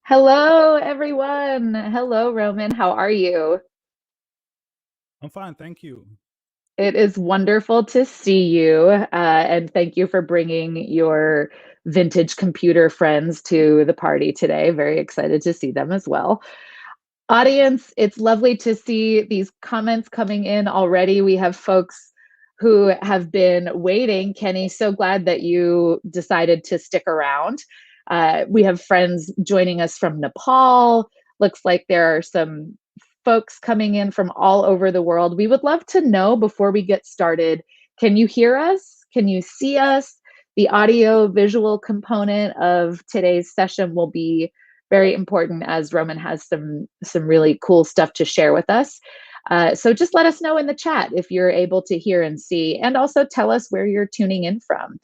Hello, everyone. Hello, Roman. How are you? I'm fine, thank you. It is wonderful to see you. And thank you for bringing your vintage computer friends to the party today. Very excited to see them as well. Audience, it's lovely to see these comments coming in already. We have folks who have been waiting. Kenny, so glad that you decided to stick around. We have friends joining us from Nepal. Looks like there are some folks coming in from all over the world. We would love to know before we get started, can you hear us? Can you see us? The audio visual component of today's session will be very important as Roman has some really cool stuff to share with us. So just let us know in the chat if you're able to hear and see, and also tell us where you're tuning in from.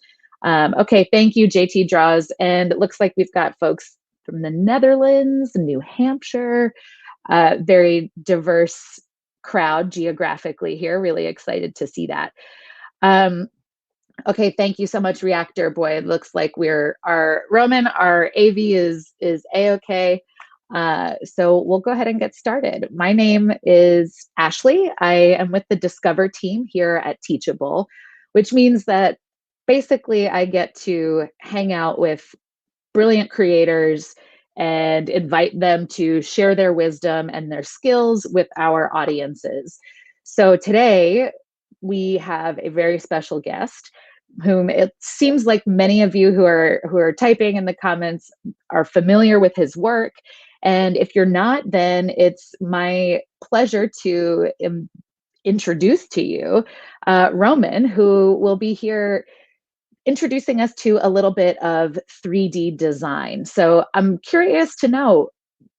Okay, thank you, JT Draws. And it looks like we've got folks from the Netherlands, New Hampshire, very diverse crowd geographically here. Really excited to see that. Um, Okay, thank you so much, Reactor Boy. It looks like we're our Roman, our AV is A-okay. So we'll go ahead and get started. My name is Ashley. I am with the Discover team here at Teachable, which means that basically I get to hang out with brilliant creators and invite them to share their wisdom and their skills with our audiences. So today we have a very special guest whom it seems like many of you who are typing in the comments are familiar with his work, and if you're not, then it's my pleasure to introduce to you Roman, who will be here introducing us to a little bit of 3D design. So I'm curious to know,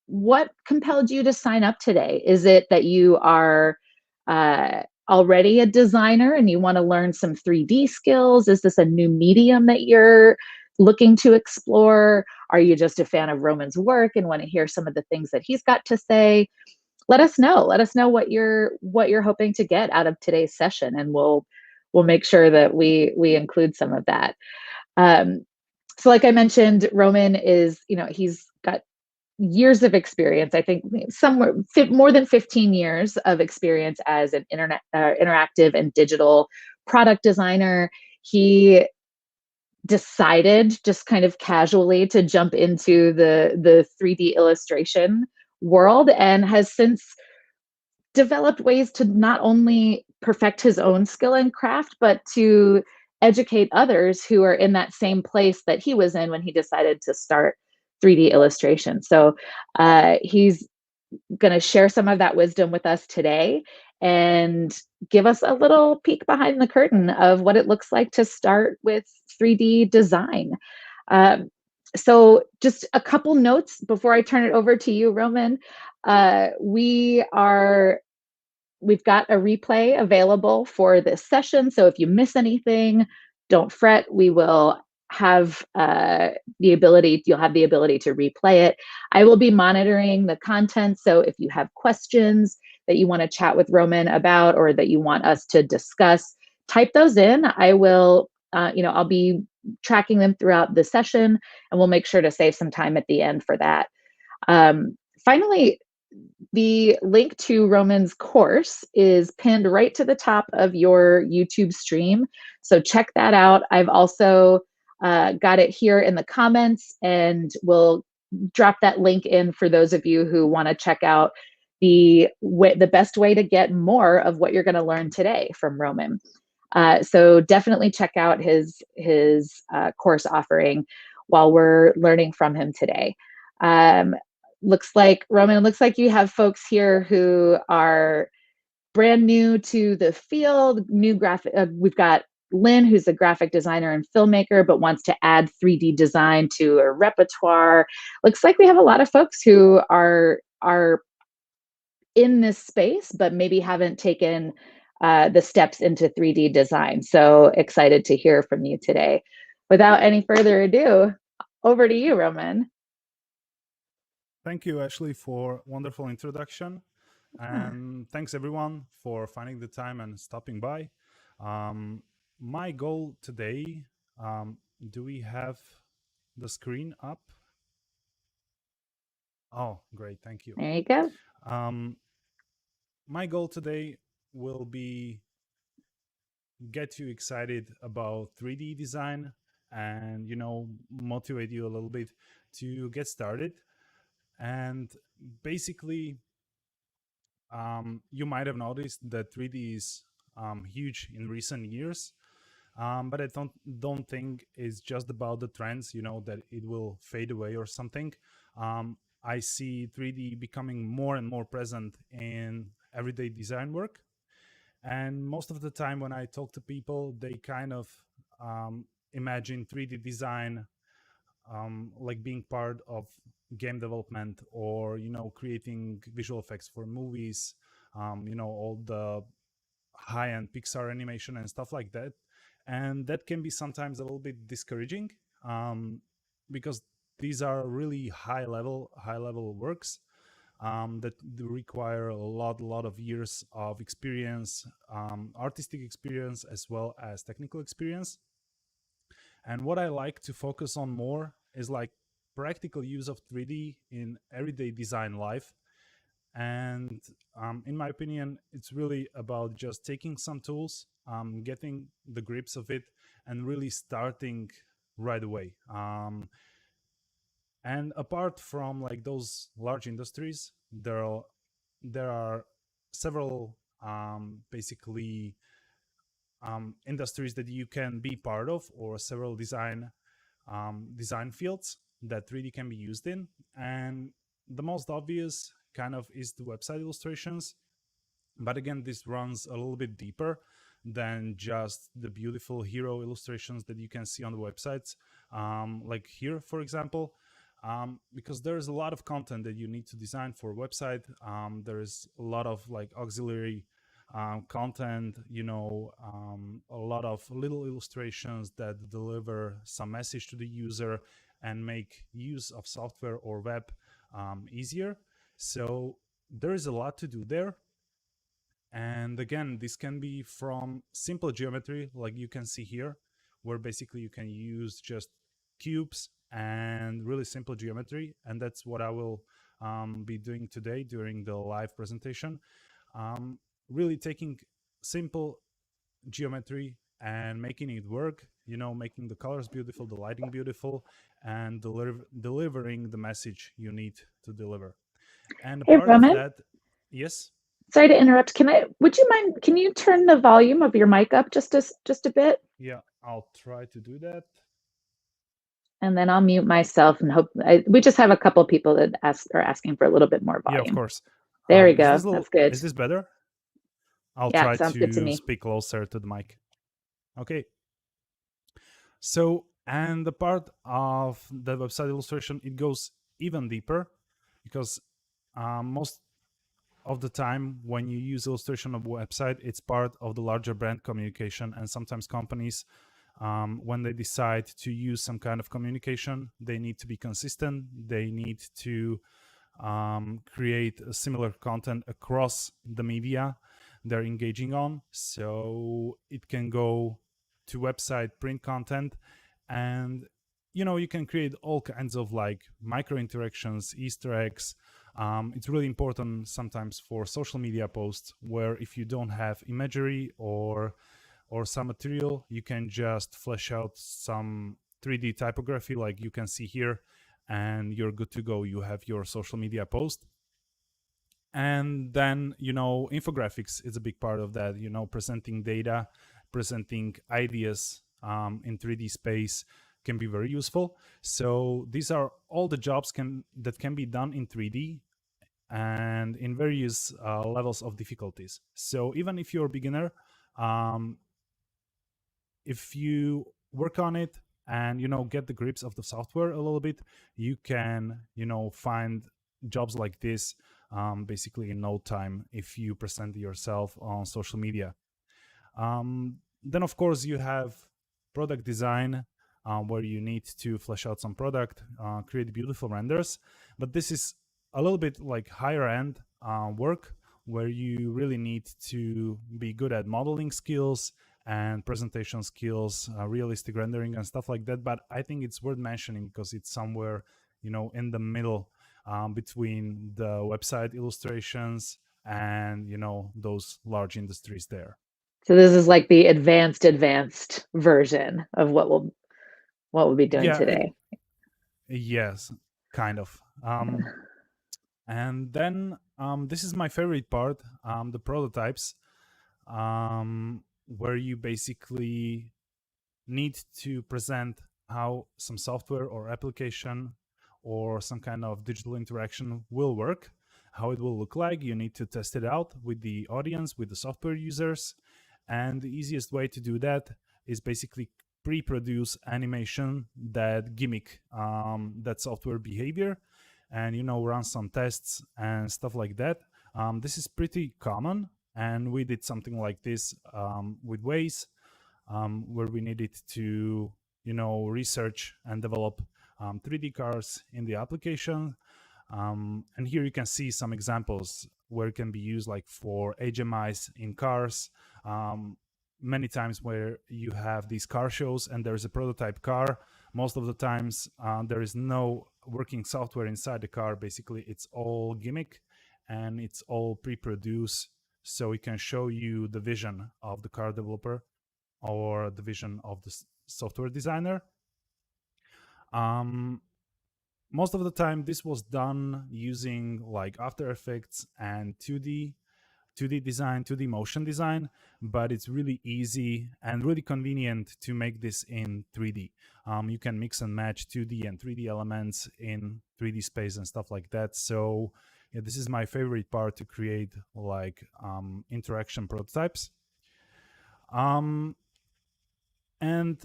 what compelled you to sign up today? Is it that you are already a designer and you want to learn some 3D skills? Is this a new medium that you're looking to explore? Are you just a fan of Roman's work and want to hear some of the things that he's got to say? Let us know. Let us know what you're hoping to get out of today's session, and we'll make sure that we include some of that. Um, so like I mentioned, Roman is, he's got years of experience. I think somewhere more than 15 years of experience as an interactive and digital product designer. He decided just kind of casually to jump into the 3D illustration world and has since developed ways to not only perfect his own skill and craft, but to educate others who are in that same place that he was in when he decided to start 3D illustration. So he's going to share some of that wisdom with us today and give us a little peek behind the curtain of what it looks like to start with 3D design. Um, so just a couple notes before I turn it over to you, Roman. We've got a replay available for this session. So if you miss anything, don't fret. We will have you'll have the ability to replay it. I will be monitoring the content. So if you have questions that you want to chat with Roman about or that you want us to discuss, type those in. I'll be tracking them throughout the session, and we'll make sure to save some time at the end for that. Finally, the link to Roman's course is pinned right to the top of your YouTube stream. So check that out. I've also got it here in the comments, and we'll drop that link in for those of you who want to check out the best way to get more of what you're going to learn today from Roman. So definitely check out his course offering while we're learning from him today. Um, looks like Roman, it looks like you have folks here who are brand new to the field, new graphic. We've got Lynn, who's a graphic designer and filmmaker, but wants to add 3D design to a repertoire. Looks like we have a lot of folks who are in this space, but maybe haven't taken the steps into 3D design. So excited to hear from you today. Without any further ado, over to you, Roman. Thank you, Ashley, for wonderful introduction. And thanks everyone for finding the time and stopping by. My goal today, do we have the screen up? Oh, great. Thank you. There you go. Um, my goal today will be get you excited about 3D design and, motivate you a little bit to get started. And basically, you might have noticed that 3D is huge in recent years. But I don't think it's just about the trends, that it will fade away or something. I see 3D becoming more and more present in everyday design work. And most of the time, when I talk to people, they kind of um, imagine 3D design like being part of game development, or creating visual effects for movies, all the high-end Pixar animation and stuff like that. And that can be sometimes a little bit discouraging, um, because these are really high level works that require a lot of years of experience, artistic experience as well as technical experience. And what I like to focus on more is like practical use of 3D in everyday design life. And in my opinion, it's really about just taking some tools, getting the grips of it, and really starting right away. And apart from like those large industries, there are several basically industries that you can be part of, or several design fields that 3D can be used in. And the most obvious kind of is the website illustrations. But again, this runs a little bit deeper than just the beautiful hero illustrations that you can see on the websites, like here, for example. Because there is a lot of content that you need to design for a website. There is a lot of like auxiliary content, a lot of little illustrations that deliver some message to the user and make use of software or web easier. So there is a lot to do there. And again, this can be from simple geometry, like you can see here, where basically you can use just cubes and really simple geometry. And that's what I will be doing today during the live presentation. Um, Really taking simple geometry and making it work, making the colors beautiful, the lighting beautiful, and delivering the message you need to deliver. And a Hey, part of Roman, that, yes. sorry to interrupt. Would you mind, can you turn the volume of your mic up just a bit? Yeah, I'll try to do that. And then I'll mute myself and we just have a couple people that are asking for a little bit more Yeah, of volume. course. There we Is go. this a little? That's good. Is this better? I'll Yeah, try sounds good to to me. speak closer to the mic. Okay. So, and the part of the website illustration, it goes even deeper, because most of the time when you use illustration of a website, it's part of the larger brand communication. And sometimes companies, when they decide to use some kind of communication, they need to be consistent. They need to create a similar content across the media they're engaging on. So it can go to website print content, and you can create all kinds of like micro interactions, Easter eggs. It's really important sometimes for social media posts, where if you don't have imagery or some material, you can just flesh out some 3D typography like you can see here, and you're good to go. You have your social media post. And then, infographics is a big part of that, presenting data, presenting ideas in 3D space can be very useful. So these are all the jobs that can be done in 3D and in various levels of difficulties. So even if you're a beginner, um, if you work on it and get the grips of the software a little bit, you can find jobs like this basically in no time if you present yourself on social media. Then of course you have product design, where you need to flesh out some product, create beautiful renders. But this is a little bit like higher end work, where you really need to be good at modeling skills and presentation skills, realistic rendering and stuff like that. But I think it's worth mentioning because it's somewhere in the middle between the website illustrations and those large industries there. So this is like the advanced version of what we'll be doing Yeah, today. yes, kind of. And then this is my favorite part, the prototypes, where you basically need to present how some software or application or some kind of digital interaction will work, how it will look like. You need to test it out with the audience, with the software users. And the easiest way to do that is basically pre-produce animation that gimmick that software behavior, and run some tests and stuff like that. This is pretty common, and we did something like this with Waze, where we needed to research and develop 3D cars in the application. And here you can see some examples where it can be used, like for HMIs in cars. Many times where you have these car shows and there's a prototype car, most of the times there is no working software inside the car. Basically it's all gimmick and it's all pre-produced, so we can show you the vision of the car developer or the vision of the software designer. Um, Most of the time, this was done using like After Effects and 2D design, 2D motion design, but it's really easy and really convenient to make this in 3D. You can mix and match 2D and 3D elements in 3D space and stuff like that. So yeah, this is my favorite part, to create like interaction prototypes. Um, and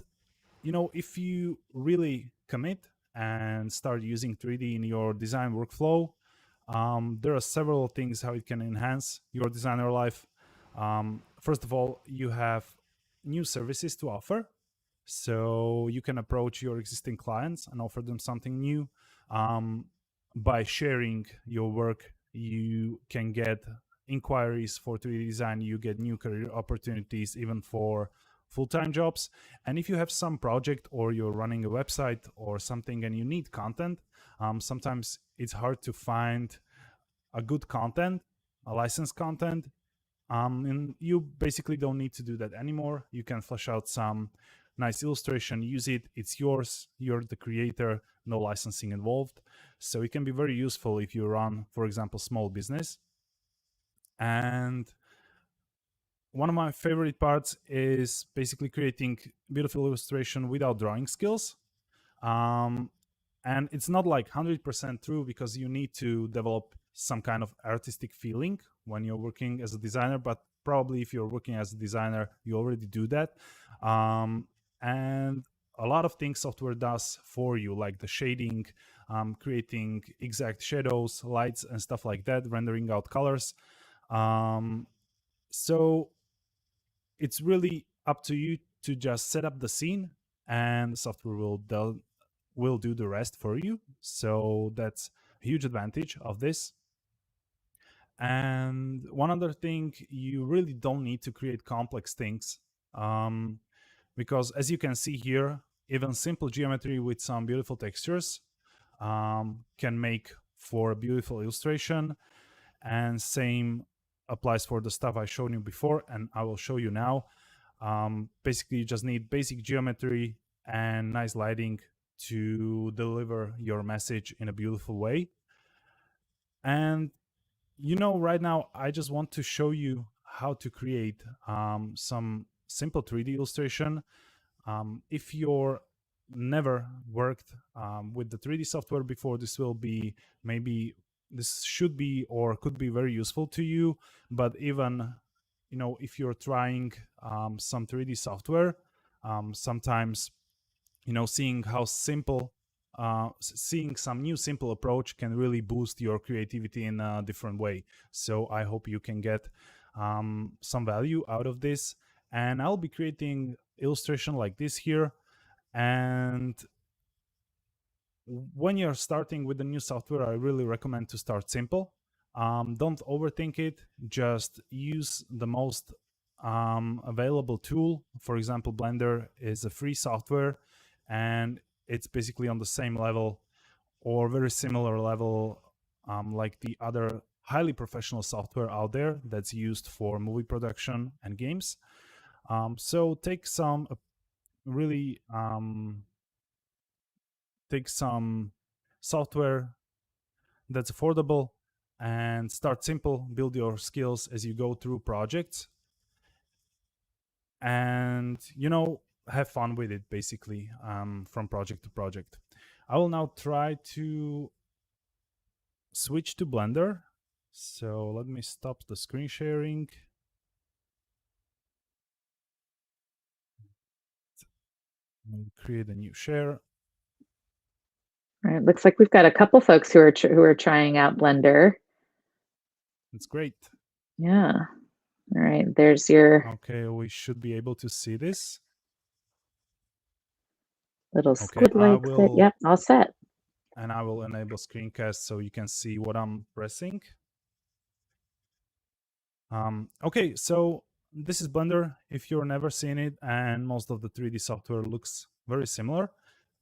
if you really commit and start using 3D in your design workflow, there are several things how it can enhance your designer life. First of all, you have new services to offer. So you can approach your existing clients and offer them something new. Um, by sharing your work, you can get inquiries for 3D design, you get new career opportunities, even for full-time jobs. And if you have some project or you're running a website or something and you need content, sometimes it's hard to find a good content, a licensed content. And you basically don't need to do that anymore. You can flesh out some nice illustration, use it, it's yours, you're the creator, no licensing involved. So it can be very useful if you run, for example, small business. And one of my favorite parts is basically creating beautiful illustration without drawing skills. Um, and it's not like 100% true, because you need to develop some kind of artistic feeling when you're working as a designer, but probably if you're working as a designer you already do that. And a lot of things software does for you, like the shading, creating exact shadows, lights and stuff like that, rendering out colors. So it's really up to you to just set up the scene, and the software will do the rest for you. So that's a huge advantage of this. And one other thing, you really don't need to create complex things, because as you can see here, even simple geometry with some beautiful textures can make for a beautiful illustration. And same applies for the stuff I showed you before and I will show you now. Basically you just need basic geometry and nice lighting to deliver your message in a beautiful way. And right now I just want to show you how to create some simple 3D illustration. If you're never worked with the 3D software before, this will be maybe this should be or could be very useful to you. But even if you're trying some 3D software, sometimes seeing how simple seeing some new simple approach can really boost your creativity in a different way. So I hope you can get some value out of this. And I'll be creating illustration like this here. And when you're starting with the new software, I really recommend to start simple. Don't overthink it. Just use the most available tool. For example, Blender is a free software, and it's basically on the same level or very similar level like the other highly professional software out there that's used for movie production and games. So really take some software that's affordable and start simple, build your skills as you go through projects, and have fun with it, basically, from project to project. I will now try to switch to Blender. So let me stop the screen sharing. We'll create a new share. All right, looks like we've got a couple folks who are trying out Blender. It's great. Yeah. All right, there's your Okay, we should be able to see this. little Okay, I squid-like thing. will Yep, all set. enable screencast so you can see what I'm pressing. Okay, so this is Blender. If you've never seen it, and most of the 3D software looks very similar,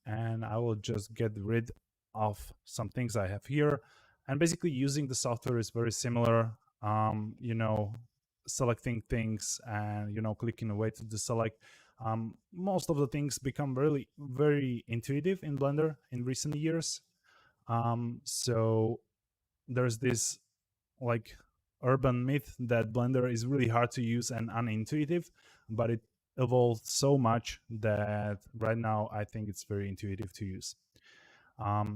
and I will just get rid of some things I have here. And basically using the software is very similar. Selecting things and clicking away to deselect. Most of the things become really very intuitive in Blender in recent years. So there's this like urban myth that Blender is really hard to use and unintuitive, but it evolved so much that right now I think it's very intuitive to use.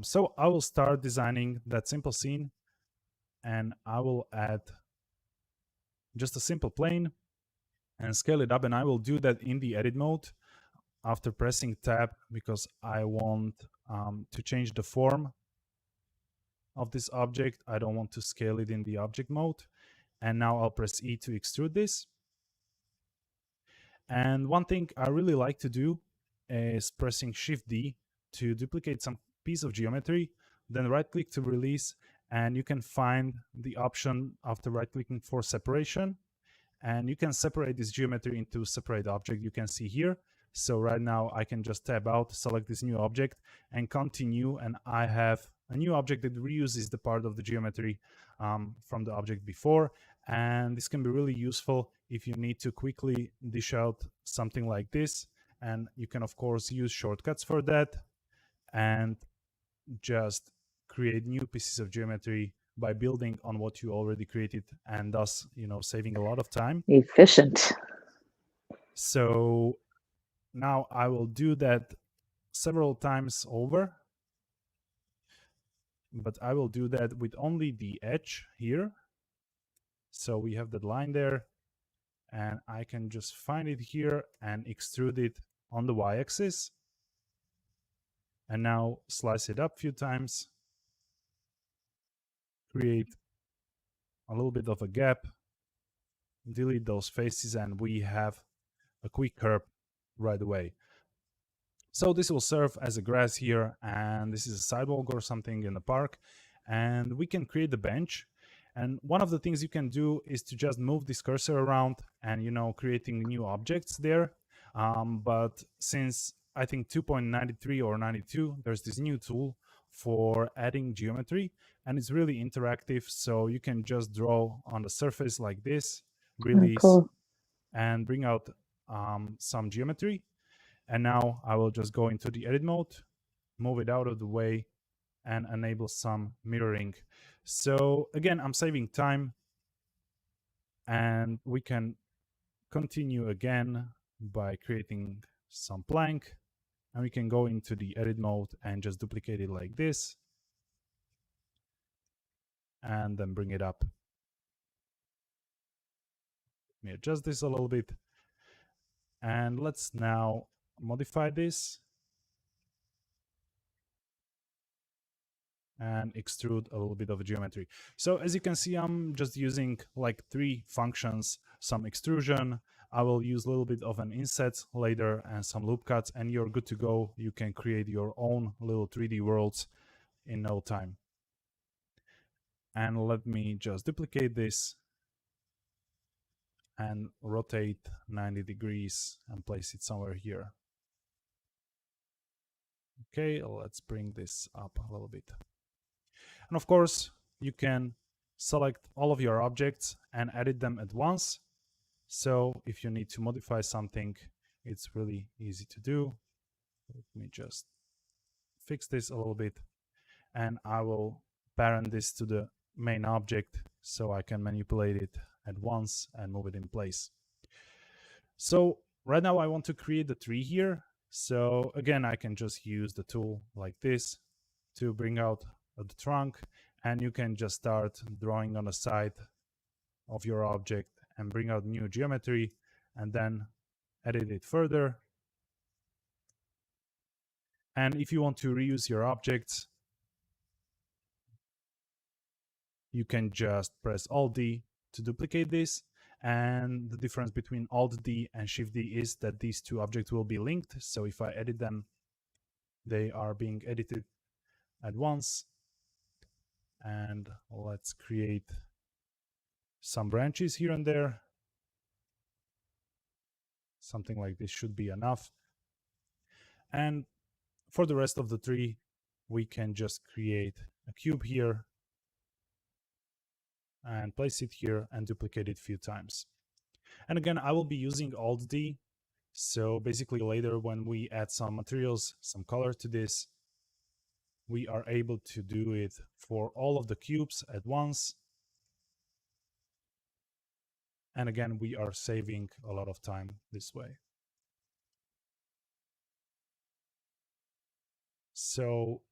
So I will start designing that simple scene, and I will add just a simple plane and scale it up, and I will do that in the edit mode after pressing tab, because I want to change the form of this object. I don't want to scale it in the object mode. And now I'll press E to extrude this. And one thing I really like to do is pressing Shift D to duplicate some piece of geometry, then right click to release, and you can find the option after right clicking for separation, and you can separate this geometry into separate object you can see here. So right now I can just tab out, select this new object and continue, and I have a new object that reuses the part of the geometry from the object before. And this can be really useful if you need to quickly dish out something like this. And you can of course use shortcuts for that and just create new pieces of geometry by building on what you already created, and thus saving a lot of time. Efficient. So now I will do that several times over, but I will do that with only the edge here. So we have that line there, and I can just find it here and extrude it on the y-axis, and now slice it up a few times, create a little bit of a gap, delete those faces, and we have a quick curve right away. So this will serve as a grass here, and this is a sidewalk or something in the park, and we can create the bench. And one of the things you can do is to just move this cursor around and creating new objects there. But since I think 2.93 or 92, there's this new tool for adding geometry, and it's really interactive. So you can just draw on the surface like this, Oh, release, cool. and bring out some geometry. And now I will just go into the edit mode, move it out of the way, and enable some mirroring. So again, I'm saving time, and we can continue again by creating some plank, and we can go into the edit mode and just duplicate it like this, and then bring it up. Let me adjust this a little bit, and let's now modify this and extrude a little bit of geometry. So as you can see, I'm just using like 3 functions, some extrusion, I will use a little bit of an inset later, and some loop cuts, and you're good to go. You can create your own little 3D worlds in no time. And let me just duplicate this and rotate 90 degrees and place it somewhere here. Okay, let's bring this up a little bit. And of course, you can select all of your objects and edit them at once. So if you need to modify something, it's really easy to do. Let me just fix this a little bit, and I will parent this to the main object so I can manipulate it at once and move it in place. So right now I want to create the tree here. So again, I can just use the tool like this to bring out the trunk, and you can just start drawing on the side of your object and bring out new geometry and then edit it further. And if you want to reuse your objects, you can just press Alt D to duplicate this. And the difference between Alt D and Shift D is that these two objects will be linked. So if I edit them, they are being edited at once. And let's create some branches here and there. Something like this should be enough. And for the rest of the tree, we can just create a cube here and place it here and duplicate it a few times. And again, I will be using Alt D. So basically later when we add some materials, some color to this, we are able to do it for all of the cubes at once. And again, we are saving a lot of time this way. So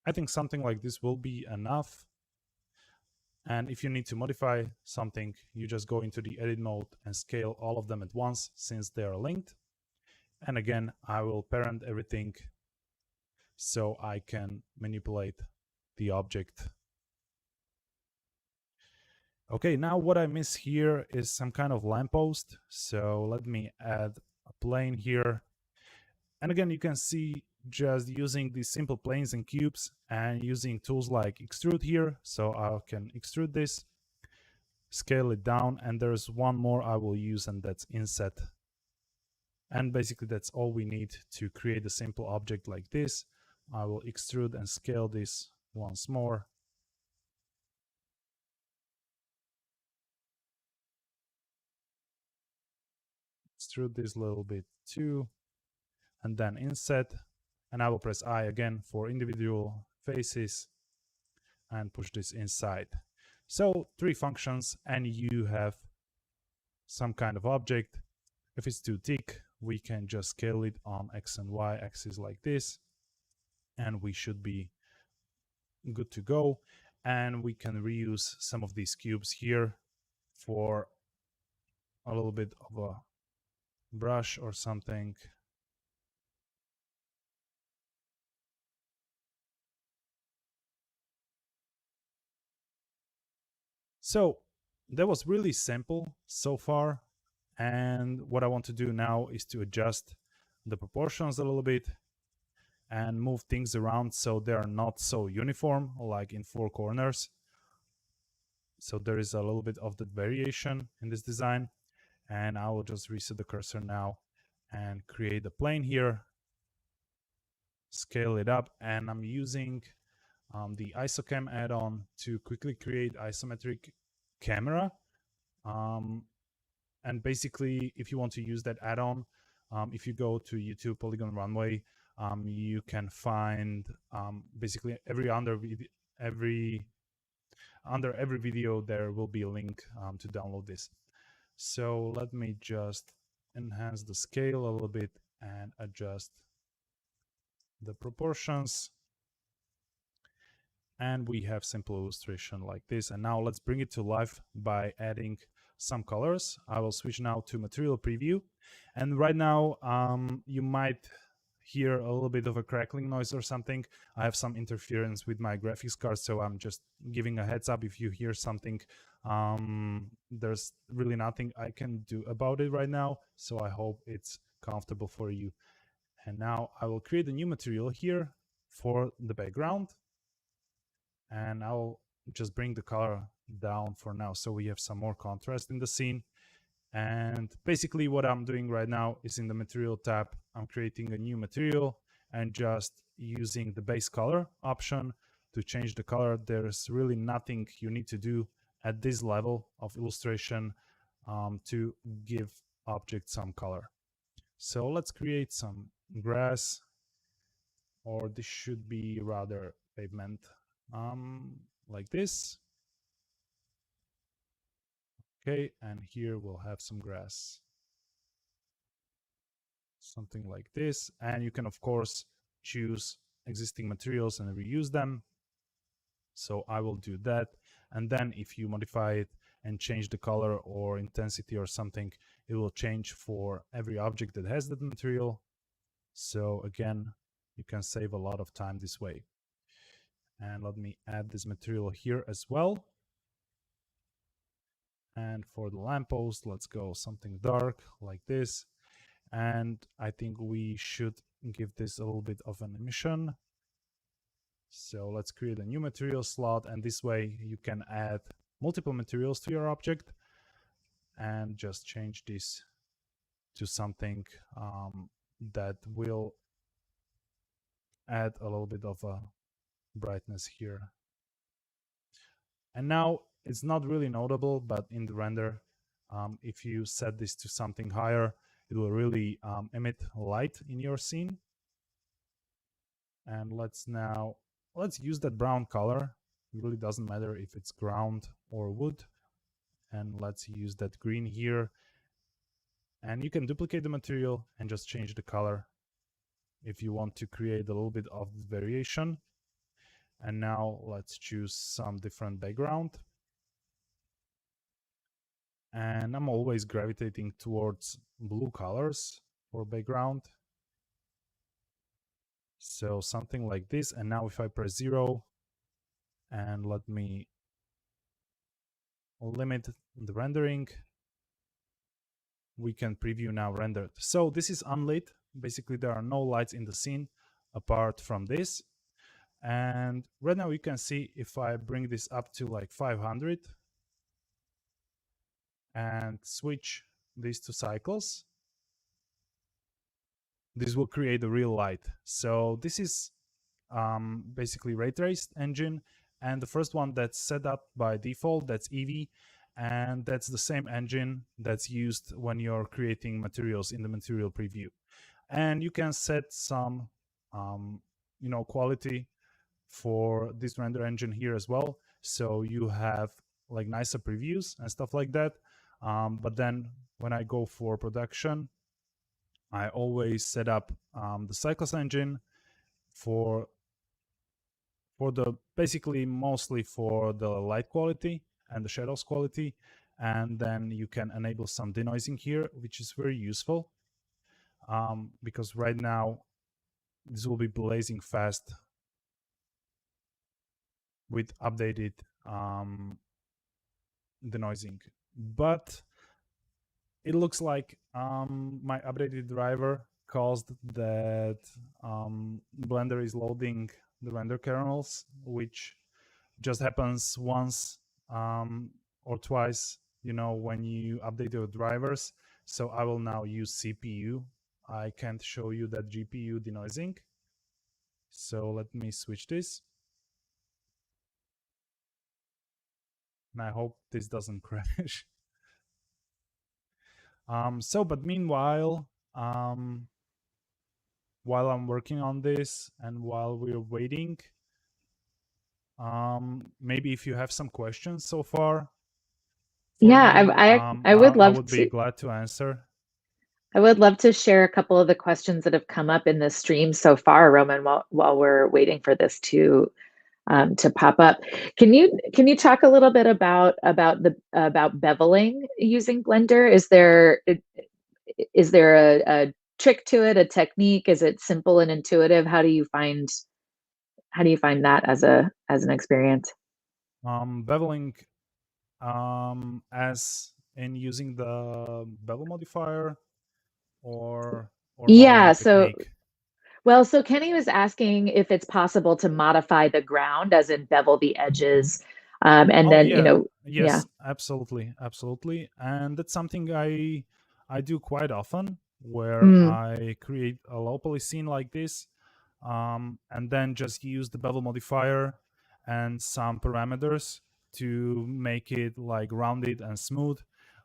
I think something like this will be enough. And if you need to modify something, you just go into the edit mode and scale all of them at once since they are linked. And again, I will parent everything so I can manipulate the object. Okay, now what I miss here is some kind of lamppost. So let me add a plane here. And again, you can see just using these simple planes and cubes and using tools like Extrude here. So I can extrude this, scale it down, and there's one more I will use, and that's inset. And basically that's all we need to create a simple object like this. I will extrude and scale this once more. Extrude this a little bit too, and then inset. And I will press I again for individual faces and push this inside. So 3 functions and you have some kind of object. If it's too thick, we can just scale it on X and Y axis like this, and we should be good to go. And we can reuse some of these cubes here for a little bit of a brush or something. So that was really simple so far. And what I want to do now is to adjust the proportions a little bit and move things around so they are not so uniform, like in 4 corners. So there is a little bit of the variation in this design. And I will just reset the cursor now and create a plane here, scale it up, and I'm using the isocam add-on to quickly create isometric camera. And basically, if you want to use that add-on, if you go to YouTube Polygon Runway, you can find basically under every video there will be a link to download this. So let me just enhance the scale a little bit and adjust the proportions. And we have simple illustration like this. And now let's bring it to life by adding some colors. I will switch now to material preview. And right now you might hear a little bit of a crackling noise or something. I have some interference with my graphics card, so I'm just giving a heads up if you hear something. There's really nothing I can do about it right now, so I hope it's comfortable for you. And now I will create a new material here for the background, and I'll just bring the color down for now so we have some more contrast in the scene. And basically what I'm doing right now is in the material tab, I'm creating a new material and just using the base color option to change the color. There's really nothing you need to do at this level of illustration to give object some color. So let's create some grass, or this should be rather pavement, like this. Okay, and here we'll have some grass, something like this. And you can of course choose existing materials and reuse them. So I will do that. And then if you modify it and change the color or intensity or something, it will change for every object that has that material. So again, you can save a lot of time this way. And let me add this material here as well. And for the lamppost, let's go something dark like this. And I think we should give this a little bit of an emission. So let's create a new material slot, and this way you can add multiple materials to your object and just change this to something that will add a little bit of a brightness here. And now it's not really notable, but in the render, if you set this to something higher, it will really emit light in your scene. And let's use that brown color. It really doesn't matter if it's ground or wood. And let's use that green here. And you can duplicate the material and just change the color if you want to create a little bit of variation. And now let's choose some different background. And I'm always gravitating towards blue colors for background. So something like this. And now if I press 0 and let me limit the rendering, we can preview now rendered. So this is unlit. Basically, there are no lights in the scene apart from this. And right now you can see if I bring this up to like 500 and switch these to cycles, this will create a real light. So this is basically ray traced engine, and the first one that's set up by default, that's Eevee, and that's the same engine that's used when you're creating materials in the material preview. And you can set some quality for this render engine here as well, so you have like nicer previews and stuff like that. But then when I go for production, I always set up the cycles engine for the basically mostly for the light quality and the shadows quality. And then you can enable some denoising here, which is very useful because right now this will be blazing fast with updated denoising. But it looks like my updated driver caused that Blender is loading the render kernels, which just happens once or twice, when you update your drivers. So I will now use CPU. I can't show you that GPU denoising. So let me switch this. And I hope this doesn't crash. But meanwhile, while I'm working on this and while we're waiting, maybe if you have some questions so far for Yeah, me, I would I love would be to. glad to answer. I would love to share a couple of the questions that have come up in the stream so far, Roman, while we're waiting for this to pop up. Can you talk a little bit about beveling using Blender? Is there a trick to it, a technique? Is it simple and intuitive? How do you find that as an experience? Beveling, as in using the bevel modifier, or not as Yeah, a so technique. so Kenny was asking if it's possible to modify the ground, as in bevel the edges, and Oh then yeah, yeah. yes, absolutely, and that's something I do quite often, where Mm, I create a low poly scene like this, and then just use the bevel modifier and some parameters to make it like rounded and smooth,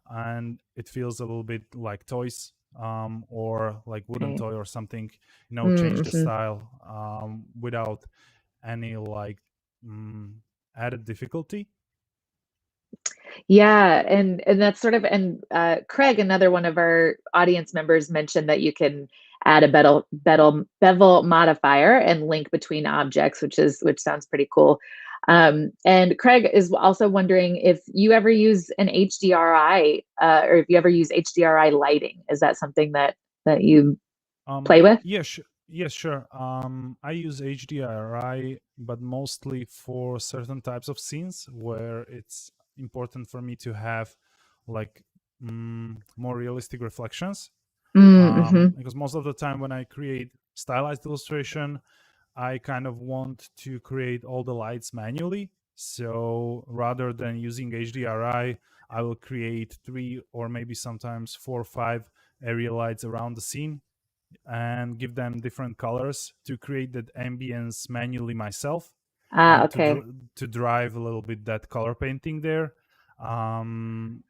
and it feels a little bit like toys, or like wooden Okay. toy or something. Change the Mm-hmm. style without any like mm, added difficulty. Yeah, and that's sort of and Craig, another one of our audience members, mentioned that you can add a bevel modifier and link between objects, which sounds pretty cool. And Craig is also wondering if you ever use an HDRI, or if you ever use HDRI lighting. Is that something that you play with? Yes, sure. I use HDRI, but mostly for certain types of scenes where it's important for me to have like more realistic reflections. Mm-hmm. Because most of the time when I create stylized illustration, I kind of want to create all the lights manually. So rather than using HDRI, I will create 3 or maybe sometimes 4 or 5 area lights around the scene and give them different colors to create that ambience manually myself, Ah, and okay. to drive a little bit that color painting there. Um,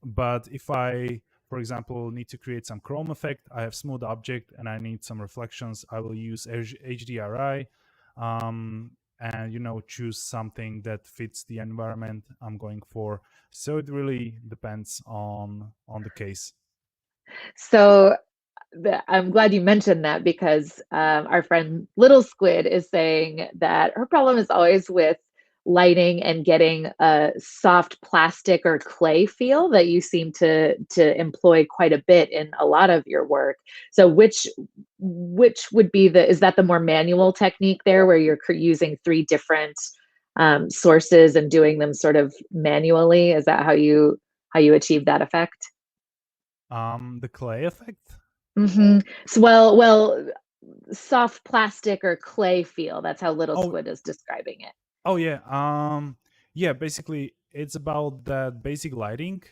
but if I, for example, need to create some chrome effect, I have smooth object and I need some reflections, I will use HDRI, and choose something that fits the environment I'm going for. So it really depends on the case. So I'm glad you mentioned that because our friend Little Squid is saying that her problem is always with lighting and getting a soft plastic or clay feel that you seem to employ quite a bit in a lot of your work. So which would be is that the more manual technique there where you're using three different sources and doing them sort of manually? Is that how you achieve that effect? The clay effect. Mm-hmm. So, well, soft plastic or clay feel. That's how Little Oh, Squid is describing it. Oh yeah, yeah. Basically, it's about that basic lighting,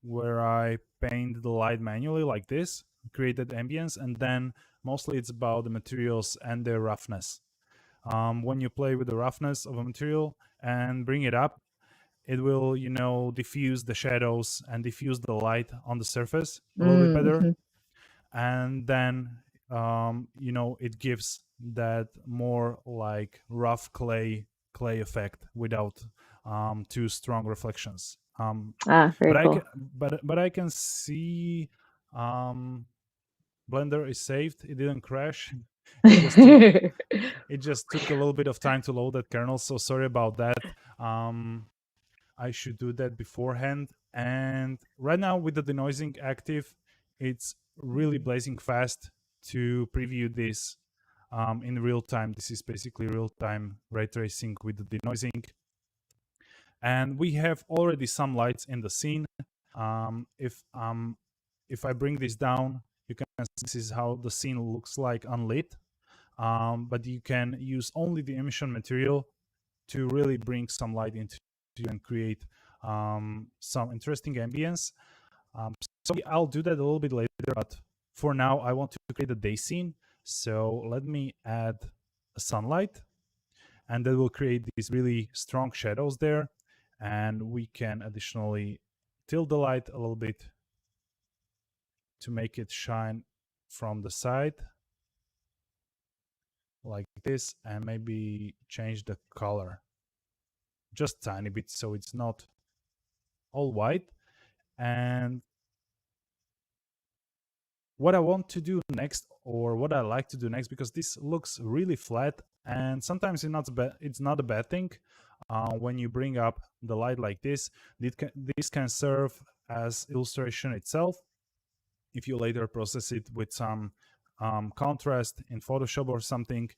where I paint the light manually like this, create that ambience, and then mostly it's about the materials and their roughness. When you play with the roughness of a material and bring it up, it will, diffuse the shadows and diffuse the light on the surface a little bit better, Mm-hmm. and then it gives that more like rough clay effect without too strong reflections. Ah, very But I cool. can but I can see um Blender is saved. It didn't crash. it just took it just took a little bit of time to load that kernel, so sorry about that. I should do that beforehand. And right now with the denoising active, it's really blazing fast to preview this in real time. This is basically real time ray tracing with the denoising. And we have already some lights in the scene. If I bring this down, you can see this is how the scene looks like unlit. But you can use only the emission material to really bring some light into and create some interesting ambience. So I'll do that a little bit later, but for now I want to create a day scene. So let me add a sunlight, and that will create these really strong shadows there. And we can additionally tilt the light a little bit to make it shine from the side like this, and maybe change the color just a tiny bit so it's not all white. And what I want to do next, or what I like to do next, because this looks really flat, and sometimes it's not a bad thing. When you bring up the light like this can serve as illustration itself. If you later process it with some contrast in Photoshop or something,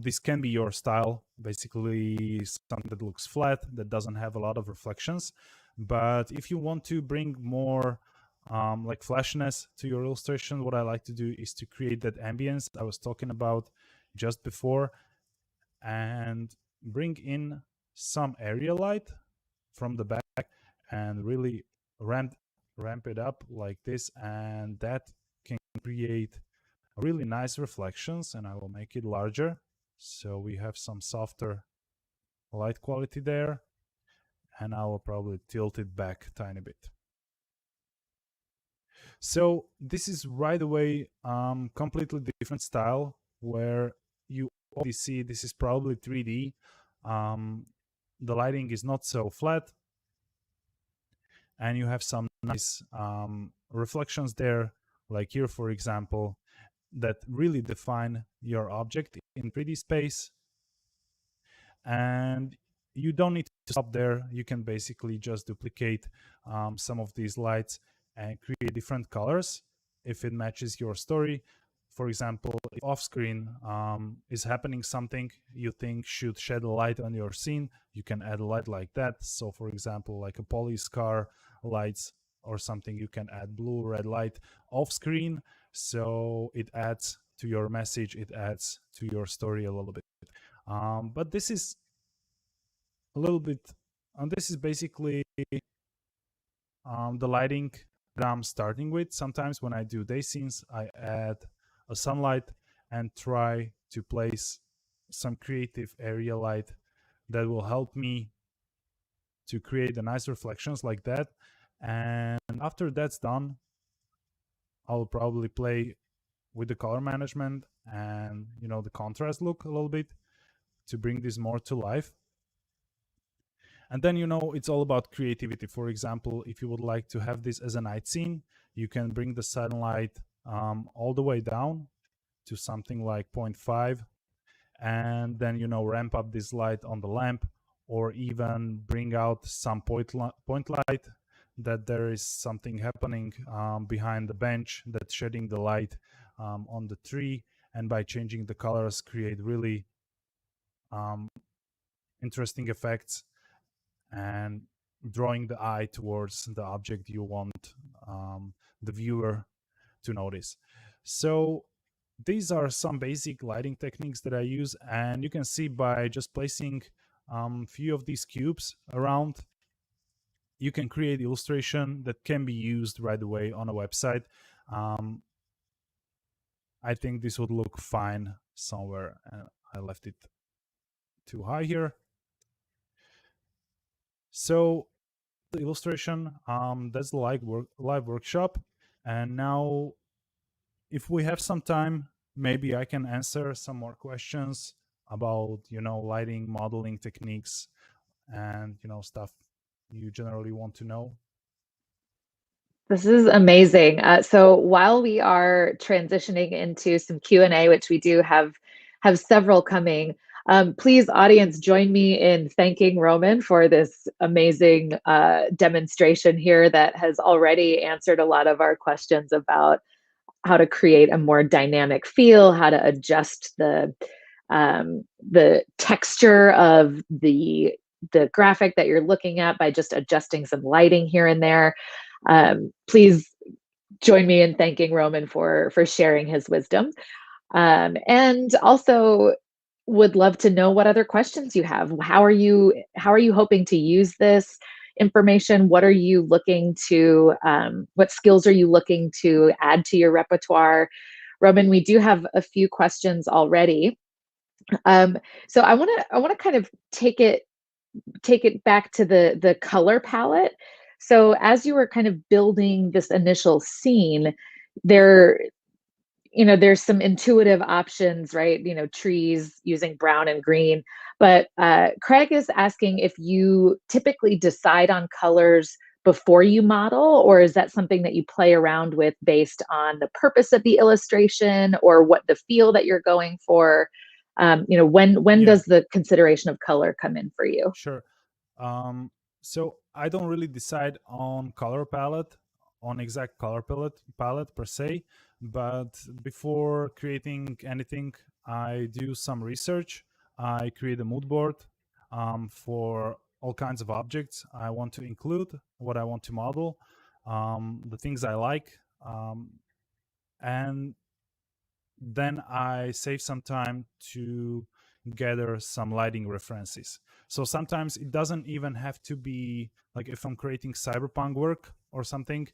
this can be your style. Basically, something that looks flat, that doesn't have a lot of reflections. But if you want to bring more like flashiness to your illustration, what I like to do is to create that ambience I was talking about just before, and bring in some area light from the back and really ramp it up like this, and that can create really nice reflections. And I will make it larger so we have some softer light quality there, and I will probably tilt it back a tiny bit. So this is right away completely different style, where you already see this is probably 3D. The lighting is not so flat, and you have some nice reflections there, like here, for example, that really define your object in 3D space. And you don't need to stop there. You can basically just duplicate some of these lights and create different colors if it matches your story. For example, if off screen is happening something you think should shed a light on your scene, you can add a light like that. So for example, like a police car lights or something, you can add blue, red light off screen. So it adds to your message, it adds to your story a little bit. But this is a little bit, and this is basically the lighting that I'm starting with. Sometimes when I do day scenes, I add a sunlight and try to place some creative area light that will help me to create the nice reflections like that. And after that's done, I'll probably play with the color management and the contrast look a little bit to bring this more to life. And then it's all about creativity. For example, if you would like to have this as a night scene, you can bring the sunlight all the way down to something like 0.5, and then ramp up this light on the lamp, or even bring out some point light, that there is something happening behind the bench that's shedding the light on the tree, and by changing the colors create really interesting effects and drawing the eye towards the object you want the viewer to notice. So these are some basic lighting techniques that I use, and you can see by just placing few of these cubes around, you can create illustration that can be used right away on a website. I think this would look fine somewhere. I left it too high here. So the illustration, that's the live workshop. And now, if we have some time, maybe I can answer some more questions about lighting modeling techniques and stuff you generally want to know. This is amazing. So while we are transitioning into some Q&A, which we do have several coming, please, audience, join me in thanking Roman for this amazing demonstration here that has already answered a lot of our questions about how to create a more dynamic feel, how to adjust the texture of the graphic that you're looking at by just adjusting some lighting here and there. Please join me in thanking Roman for sharing his wisdom. And also would love to know what other questions you have. How are you hoping to use this information? What are you looking to, what skills are you looking to add to your repertoire? Roman, we do have a few questions already. So I want to kind of take it back to the color palette. So as you were kind of building this initial scene, there there's some intuitive options, right? Trees using brown and green. But Craig is asking if you typically decide on colors before you model, or is that something that you play around with based on the purpose of the illustration or what the feel that you're going for? When does the consideration of color come in for you? Sure. So I don't really decide on color palette, on exact color palette per se, but before creating anything, I do some research. I create a mood board for all kinds of objects I want to include, what I want to model, the things I like, and then I save some time to gather some lighting references. So sometimes it doesn't even have to be like, if I'm creating cyberpunk work or something,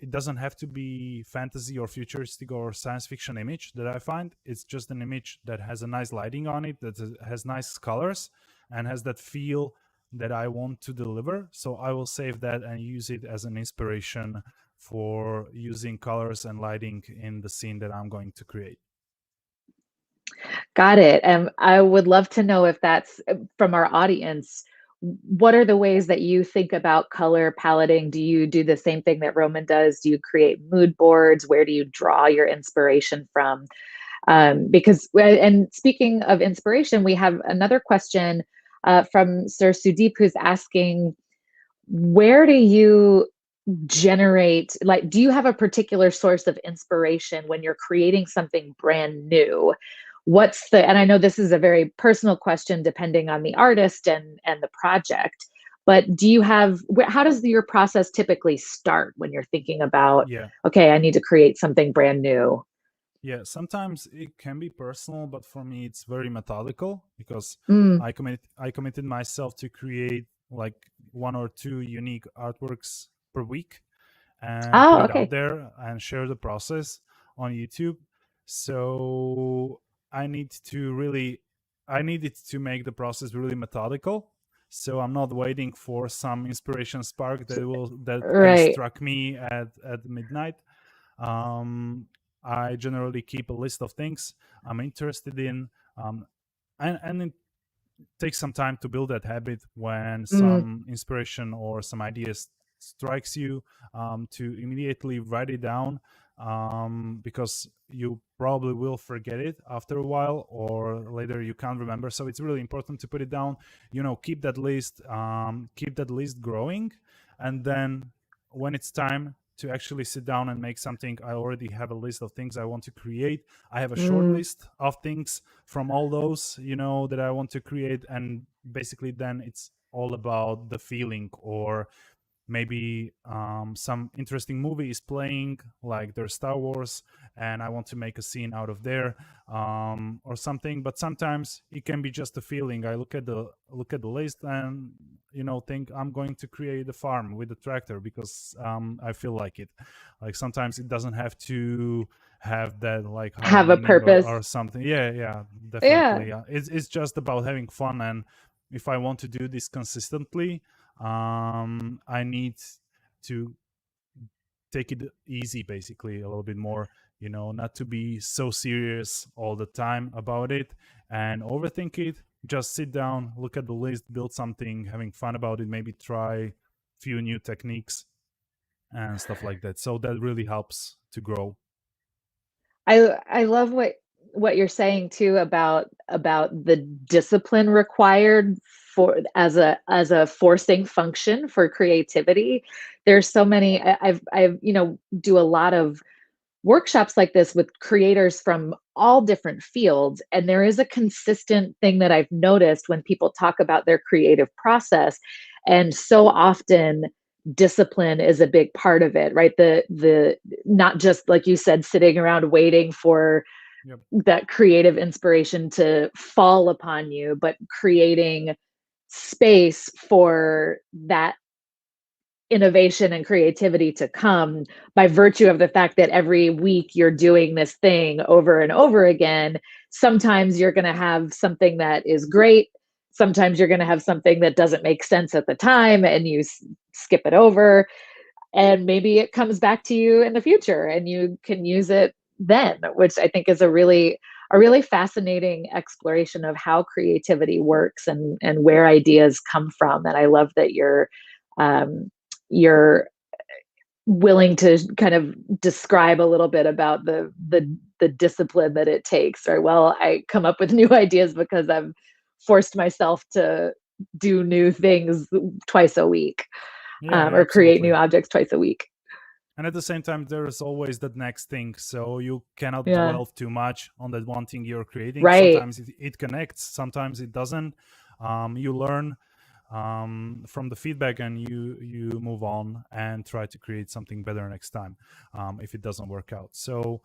it doesn't have to be fantasy or futuristic or science fiction image that I find. It's just an image that has a nice lighting on it, that has nice colors. and has that feel that I want to deliver. So I will save that and use it as an inspiration for using colors and lighting in the scene that I'm going to create. Got it. I would love to know if that's from our audience. What are the ways that you think about color paletting? Do you do the same thing that Roman does? Do you create mood boards? Where do you draw your inspiration from? Because, and speaking of inspiration, we have another question from Sir Sudeep, who's asking, where do you generate, like, do you have a particular source of inspiration when you're creating something brand new? What's the, and I know this is a very personal question depending on the artist and the project, but do you have, how does your process typically start when you're thinking about, Yeah. okay, I need to create something brand new? Yeah, sometimes it can be personal, but for me it's very methodical because Mm. I committed myself to create like one or two unique artworks per week and put Oh, it out okay. there and share the process on YouTube. So I need to really I needed to make the process really methodical. So I'm not waiting for some inspiration spark that can Right. struck me at midnight. um, I generally keep a list of things I'm interested in, um, and it takes some time to build that habit when Mm, some inspiration or some ideas strikes you, to immediately write it down, because you probably will forget it after a while or later you can't remember. So it's really important to put it down, keep that list growing, and then when it's time to actually sit down and make something, I already have a list of things I want to create. I have a short mm, list of things from all those, that I want to create, and basically then it's all about the feeling, or maybe some interesting movie is playing, like there's Star Wars, and I want to make a scene out of there, or something. But sometimes it can be just a feeling. I look at the list and think I'm going to create a farm with a tractor because I feel like it. Like sometimes it doesn't have to have that like higher have a meaning or purpose. something. Yeah, yeah, Yeah. definitely. It's just about having fun, and if I want to do this consistently, I need to take it easy, basically a little bit more, not to be so serious all the time about it and overthink it. Just sit down, look at the list, build something, having fun about it, maybe try few new techniques and stuff like that. So that really helps to grow. I love what you're saying too about the discipline required for as a forcing function for creativity. There's so many I've do a lot of workshops like this with creators from all different fields, and there is a consistent thing that I've noticed when people talk about their creative process, and so often discipline is a big part of it, right? The not just like you said, sitting around waiting for Yep. that creative inspiration to fall upon you, but creating space for that innovation and creativity to come by virtue of the fact that every week you're doing this thing over and over again. Sometimes you're going to have something that is great. Sometimes you're going to have something that doesn't make sense at the time and you skip it over. And maybe it comes back to you in the future and you can use it then, which I think is a really fascinating exploration of how creativity works and where ideas come from. And I love that um, you're willing to kind of describe a little bit about the discipline that it takes. Or, well, I come up with new ideas because I've forced myself to do new things twice a week, Yeah, yeah, or create new absolutely. objects twice a week. And at the same time, there's always that next thing. So you cannot Yeah. dwell too much on that one thing you're creating. Right. Sometimes it connects, sometimes it doesn't. You learn from the feedback, and you move on and try to create something better next time, if it doesn't work out. So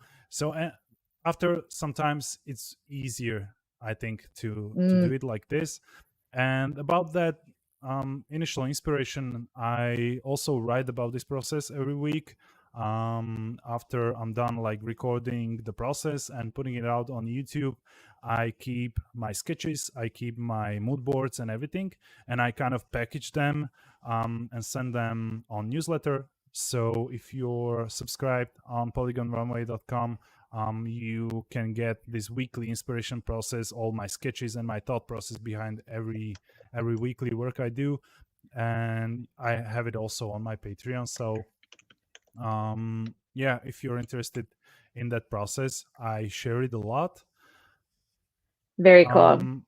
after sometimes it's easier, I think, to do Mm, it like this. And about that initial inspiration, I also write about this process every week. After I'm done like recording the process and putting it out on YouTube, I keep my sketches, I keep my mood boards and everything, and I kind of package them and send them on newsletter. So if you're subscribed on polygonrunway.com, you can get this weekly inspiration process, all my sketches and my thought process behind every weekly work I do, and I have it also on my Patreon. So yeah, if you're interested in that process, I share it a lot. Very cool. um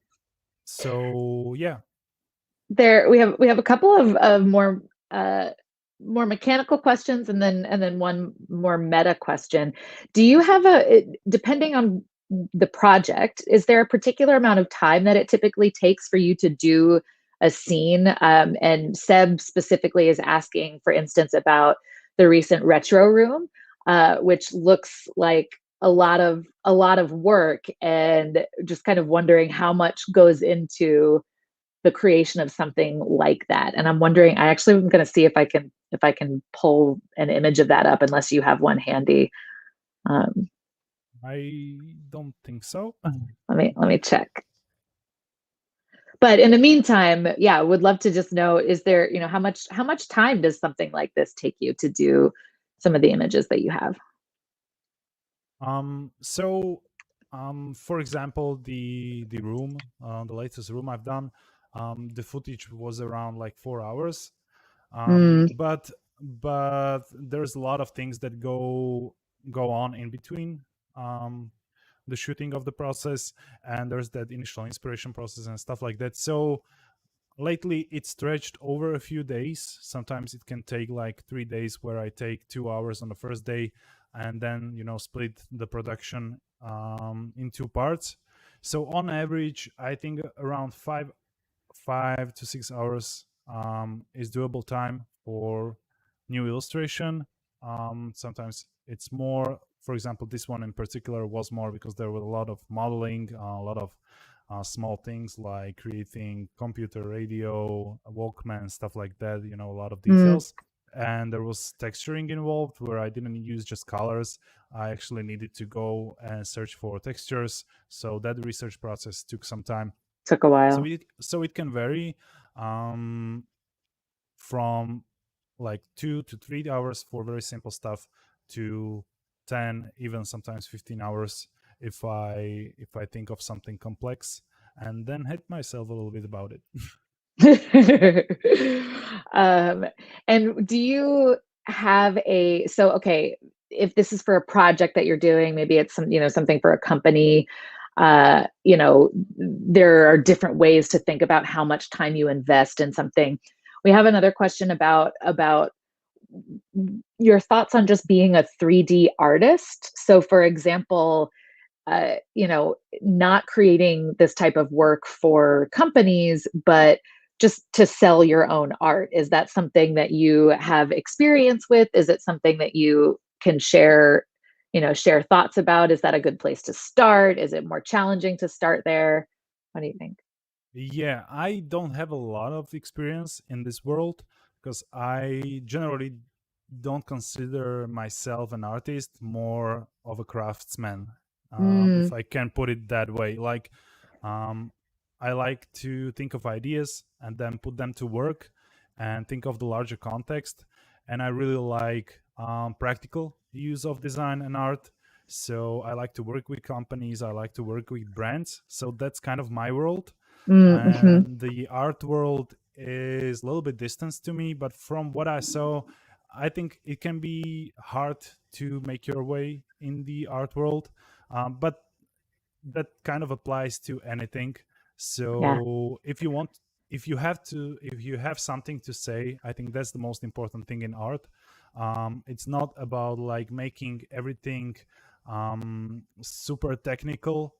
so yeah. There we have a couple of uh more mechanical questions, and then one more meta question. Do you have depending on the project, is there a particular amount of time that it typically takes for you to do a scene? And Seb specifically is asking, for instance, about the recent retro room, which looks like a lot of work, and just kind of wondering how much goes into the creation of something like that. And I'm wondering, I actually am going to see if I can pull an image of that up, unless you have one handy. Um, I don't think so. let me check. But in the meantime, yeah, would love to just know, is there, how much time does something like this take you to do some of the images that you have? So for example, the room, the latest room I've done, the footage was around like 4 hours. Mm, But there's a lot of things that go on in between um the shooting of the process, and there's that initial inspiration process and stuff like that. So lately it's stretched over a few days. Sometimes it can take like 3 days, where I take 2 hours on the first day, and then split the production in two parts. So on average, I think around 5 to 6 hours is doable time for new illustration. Sometimes it's more. For example, this one in particular was more because there was a lot of modeling, a lot of small things like creating computer radio, a Walkman, stuff like that. A lot of mm, details. And there was texturing involved, where I didn't use just colors. I actually needed to go and search for textures. So that research process took some time. took a so while. it so it can vary um, from like 2 to 3 hours for very simple stuff to 10, even sometimes 15 hours if I think of something complex, and then hit myself a little bit about it. um, and do you have so okay, if this is for a project that you're doing, maybe it's something for a company, there are different ways to think about how much time you invest in something. We have another question about your thoughts on just being a 3D artist. So for example, not creating this type of work for companies, but just to sell your own art. Is that something that you have experience with? Is it something that you can share thoughts about? Is that a good place to start? Is it more challenging to start there? What do you think? Yeah, I don't have a lot of experience in this world because I generally don't consider myself an artist, more of a craftsman, if Mm, I can put it that way. Like, um, I like to think of ideas and then put them to work and think of the larger context. And I really like practical use of design and art. So I like to work with companies, I like to work with brands. So that's kind of my world. mm-hmm. And the art world is a little bit distant to me, but from what I saw, I think it can be hard to make your way in the art world. But that kind of applies to anything. Yeah, So if you have something to say, I think that's the most important thing in art. It's not about like making everything super technical,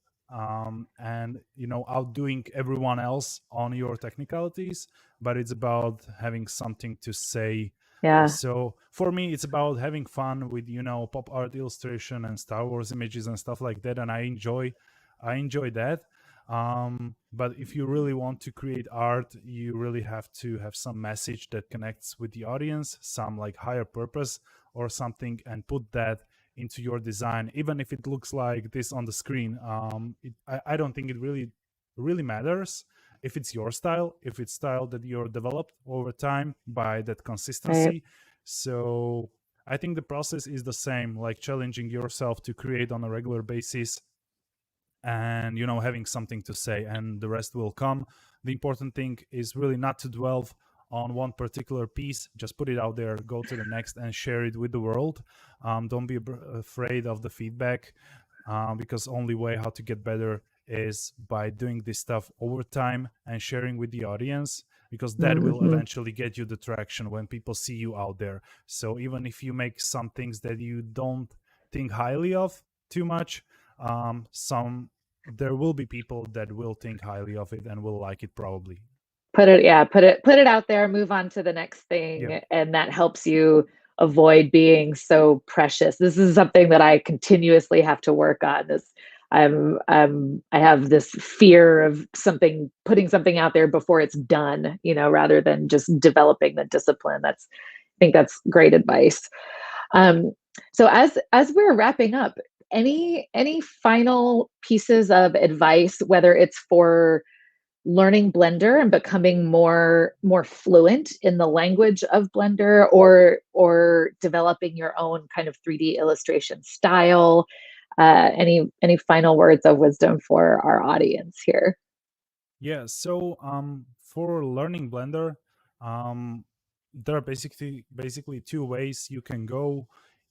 and outdoing everyone else on your technicalities, but it's about having something to say. yeah. So for me, it's about having fun with pop art illustration and Star Wars images and stuff like that, and I enjoy that. But if you really want to create art, you really have to have some message that connects with the audience, some like higher purpose or something, and put that into your design, even if it looks like this on the screen. I don't think it really matters if it's your style, if it's style that you're developed over time by that Right. consistency. So I think the process is the same, like challenging yourself to create on a regular basis, and having something to say, and the rest will come. The important thing is really not to dwell on one particular piece. Just put it out there, go to the next, and share it with the world. Don't be afraid of the feedback, because only way how to get better is by doing this stuff over time and sharing with the audience, because that will Hmm. eventually get you the traction when people see you out there. So even if you make some things that you don't think highly of too much, some there will be people that will think highly of it and will like it probably. Put it out there, move on to the next Yeah. thing, and that helps you avoid being so precious. This is something that I continuously have to work on. I have this fear of putting something out there before it's done, rather than just developing the discipline. I think that's great advice. Um, so as we're wrapping up, any final pieces of advice, whether it's for learning Blender and becoming more fluent in the language of Blender, or developing your own kind of 3D illustration style? Any final words of wisdom for our audience here? Yeah, so for learning Blender, um, there are basically two ways you can go.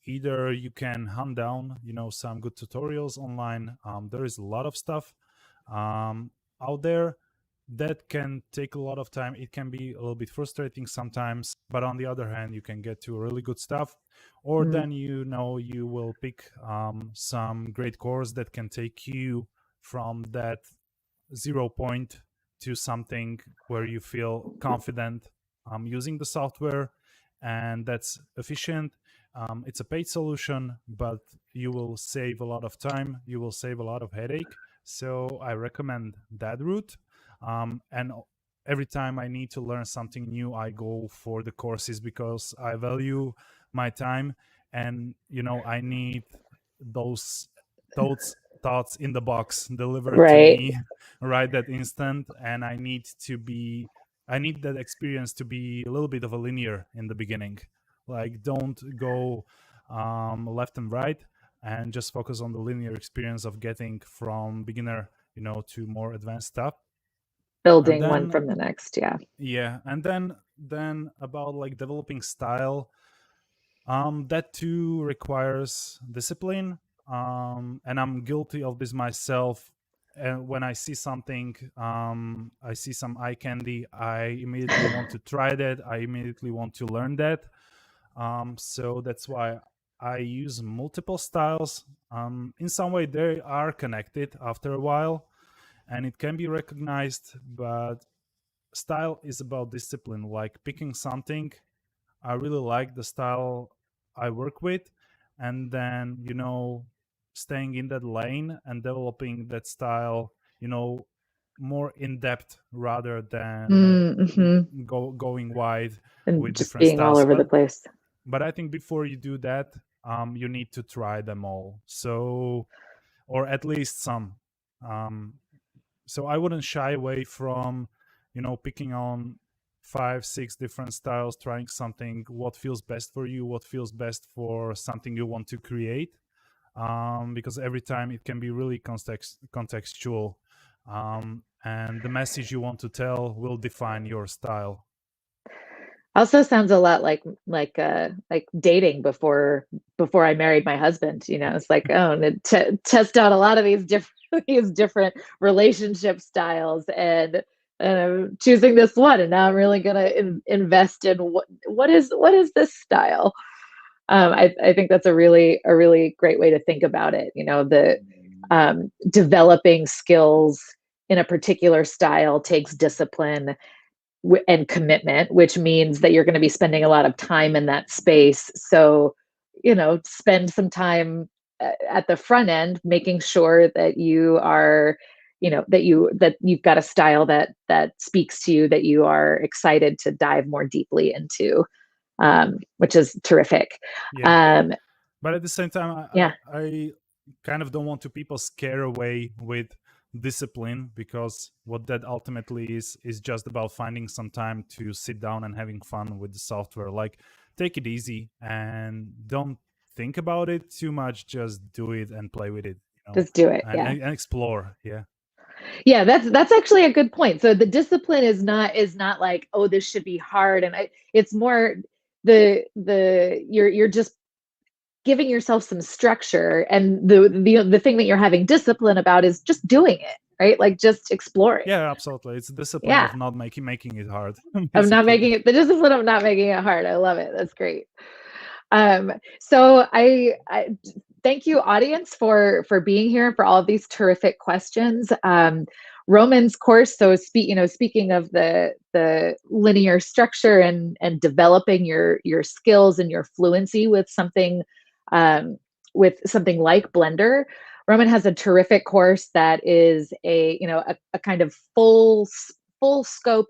Either you can hunt down, some good tutorials online. There is a lot of stuff um, out there that can take a lot of time. It can be a little bit frustrating sometimes, but on the other hand, you can get to really good stuff. Or Mm, then you will pick some great course that can take you from that 0 point to something where you feel confident using the software, and that's efficient. It's a paid solution, but you will save a lot of time, you will save a lot of headache. So I recommend that route. And every time I need to learn something new, I go for the courses because I value my time, and I need those thoughts in the box delivered to right. me right that instant. And I need that experience to be a little bit of a linear in the beginning. Like, don't go left and right, and just focus on the linear experience of getting from beginner to more advanced stuff. And Building one then from the next. Yeah. yeah, and then about like developing style, that too requires discipline. And I'm guilty of this myself. And when I see something, I see some eye candy, I immediately want to try that. I immediately want to learn that. So that's why I use multiple styles. In some way, they are connected after a while, and it can be recognized. But style is about discipline, like picking something. I really like the style I work with, and then staying in that lane and developing that style, more in depth rather than Mm-hmm. going wide And with just different being all styles. over the But place. I think before you do that, you need to try them all. So, or at least some. Um, so I wouldn't shy away from picking on 5 6 different styles, trying something, what feels best for you, what feels best for something you want to create. Because every time it can be really contextual, and the message you want to tell will define your style. Also sounds a lot like dating before I married my husband. It's like, oh, and test out a lot of these different these different relationship styles, and I'm choosing this one, and now I'm really gonna invest in what is this style. I think that's a really great way to think about it. The developing skills in a particular style takes discipline and commitment, which means that you're going to be spending a lot of time in that space. So, spend some time at the front end making sure that you are, that you've got a style that speaks to you, that you are excited to dive more deeply into, which is terrific. Yeah. Um, But at the same time, Yeah, I kind of don't want to people scare away with discipline, because what that ultimately is just about finding some time to sit down and having fun with the software. Like, take it easy and don't think about it too much. Just do it and play with it, just do it. and, Yeah. and explore. Yeah. Yeah, that's actually a good point. So the discipline is not like, oh, this should be hard, and it's more you're just giving yourself some structure, and the thing that you're having discipline about is just doing it, right? Like just exploring. Yeah, absolutely. It's discipline Yeah, of not making it hard, of not basically. making it the discipline of not making it hard. I love it. That's great. So I thank you, audience, for being here, for all of these terrific questions. Roman's course. So speaking of the linear structure and developing your skills and your fluency um, with something like Blender. Roman has a terrific course that is a kind of full scope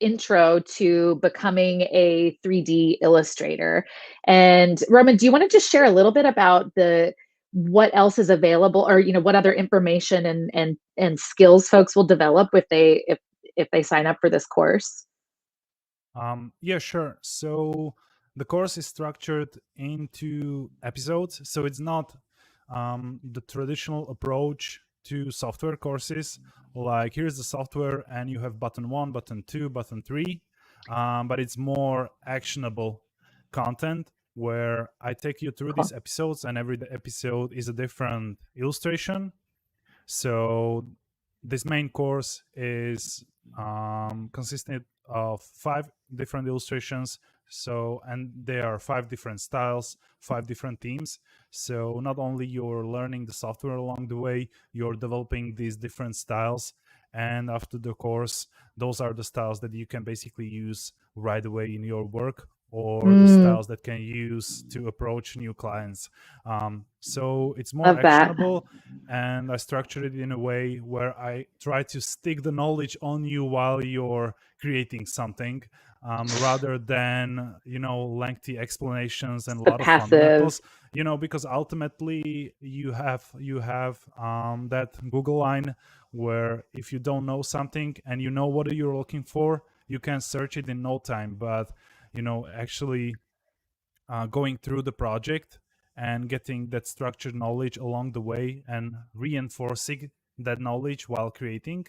intro to becoming a 3D illustrator. And Roman, do you want to just share a little bit about the what else is available, or what other information and skills folks will develop if they sign up for this course? Yeah, sure. So the course is structured into episodes. So it's not the traditional approach to software courses, like here's the software and you have button one, button two, button three. But it's more actionable content where I take you through these Cool. episodes, and every episode is a different illustration. So this main course is consisted of 5 different illustrations. So, and there are 5 different styles, 5 different themes. So not only you're learning the software along the way, you're developing these different styles. And after the course, those are the styles that you can basically use right away in your work, or the Mm, styles that can use to approach new clients. So it's more love that. actionable, and I structured it in a way where I try to stick the knowledge on you while you're creating something, rather than lengthy explanations and a The lot of passive. fundamentals. Because ultimately you have that Google line where if you don't know something and you know what you're looking for, you can search it in no time. But actually going through the project and getting that structured knowledge along the way and reinforcing that knowledge while creating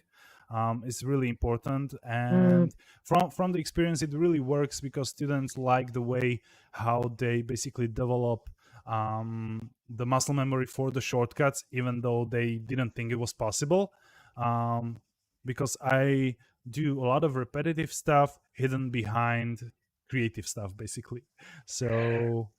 is really important. Mm, And from the experience, it really works because students like the way how they basically develop the muscle memory for the shortcuts, even though they didn't think it was possible. um, because I do a lot of repetitive stuff hidden behind creative stuff, basically. So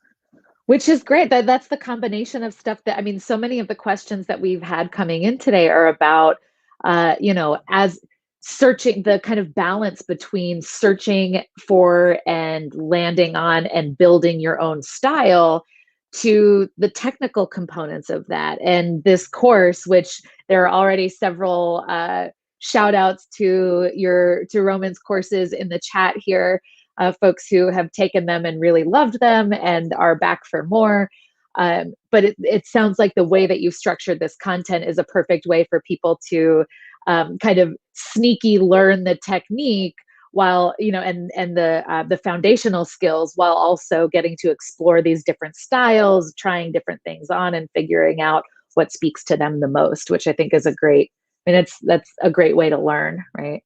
which is great. That's the combination of stuff that, I mean, so many of the questions that we've had coming in today are about, as searching, the kind of balance between searching for and landing on and building your own style, to the technical components of that. And this course, which there are already several shout outs to Roman's courses in the chat here, folks who have taken them and really loved them and are back for more. But it sounds like the way that you've structured this content is a perfect way for people to kind of sneaky learn the technique, while and the foundational skills, while also getting to explore these different styles, trying different things on, and figuring out what speaks to them the most, which I think is a great. I mean, that's a great way to learn, right?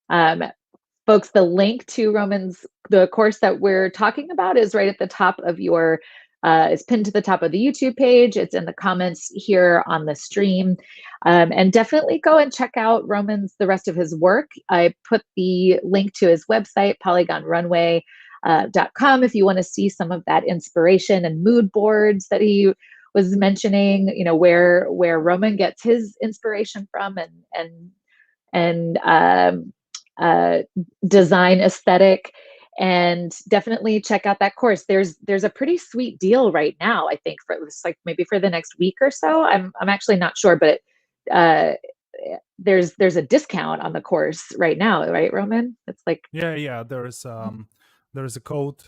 Um, Folks, the link to the course that we're talking about, is right at the top of is pinned to the top of the YouTube page. It's in the comments here on the stream. And definitely go and check out the rest of his work. I put the link to his website, polygonrunway.com, if you want to see some of that inspiration and mood boards that he was mentioning, where Roman gets his inspiration from, and uh, design aesthetic. And definitely check out that course. There's a pretty sweet deal right now, I think, for like maybe for the next week or so. I'm actually not sure, but uh, there's a discount on the course right now, right, Roman? It's like yeah, there's a code,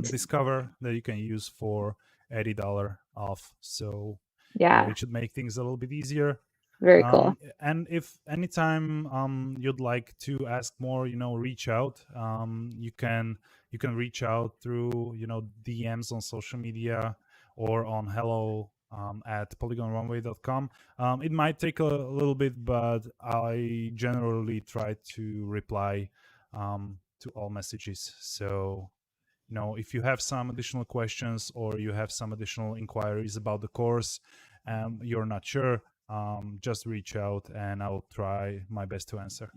discover, that you can use for $80 off. So Yeah, it should make things a little bit easier. very cool. And if anytime you'd like to ask more, reach out. You can reach out through DMs on social media or on hello at polygonrunway.com. It might take a little bit, but I generally try to reply to all messages. So if you have some additional questions or you have some additional inquiries about the course, you're not sure, just reach out and I'll try my best to answer.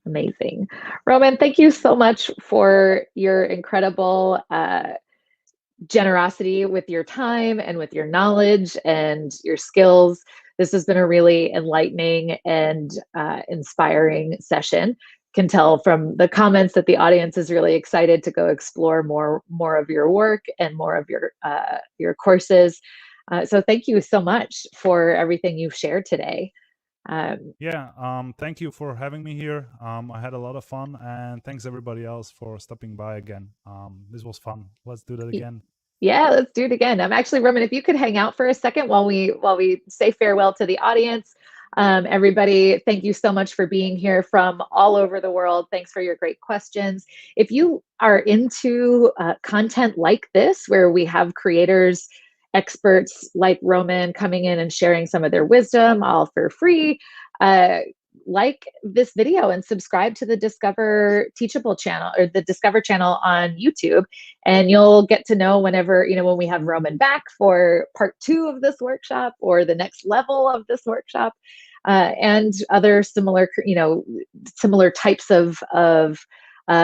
Amazing. Roman, thank you so much for your incredible generosity with your time and with your knowledge and your skills. This has been a really enlightening and inspiring session. Can tell from the comments that the audience is really excited to go explore more of your work and more of your courses. So thank you so much for everything you've shared today. Yeah, thank you for having me here. I had a lot of fun, and thanks everybody else for stopping by again. This was fun. Let's do that again. Yeah, let's do it again. I'm actually, Roman, if you could hang out for a second while we say farewell to the audience. Everybody, thank you so much for being here from all over the world. Thanks for your great questions. If you are into content like this, where we have creators, experts like Roman coming in and sharing some of their wisdom, all for free, uh, like this video and subscribe to the Discover Teachable channel or the Discover channel on YouTube, and you'll get to know whenever, when we have Roman back for part 2 of this workshop or the next level of this workshop, and other similar types of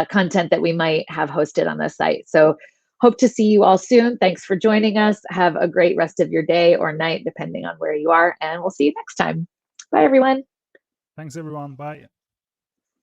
content that we might have hosted on the site. So hope to see you all soon. Thanks for joining us. Have a great rest of your day or night, depending on where you are, and we'll see you next time. Bye, everyone. Thanks everyone. Bye.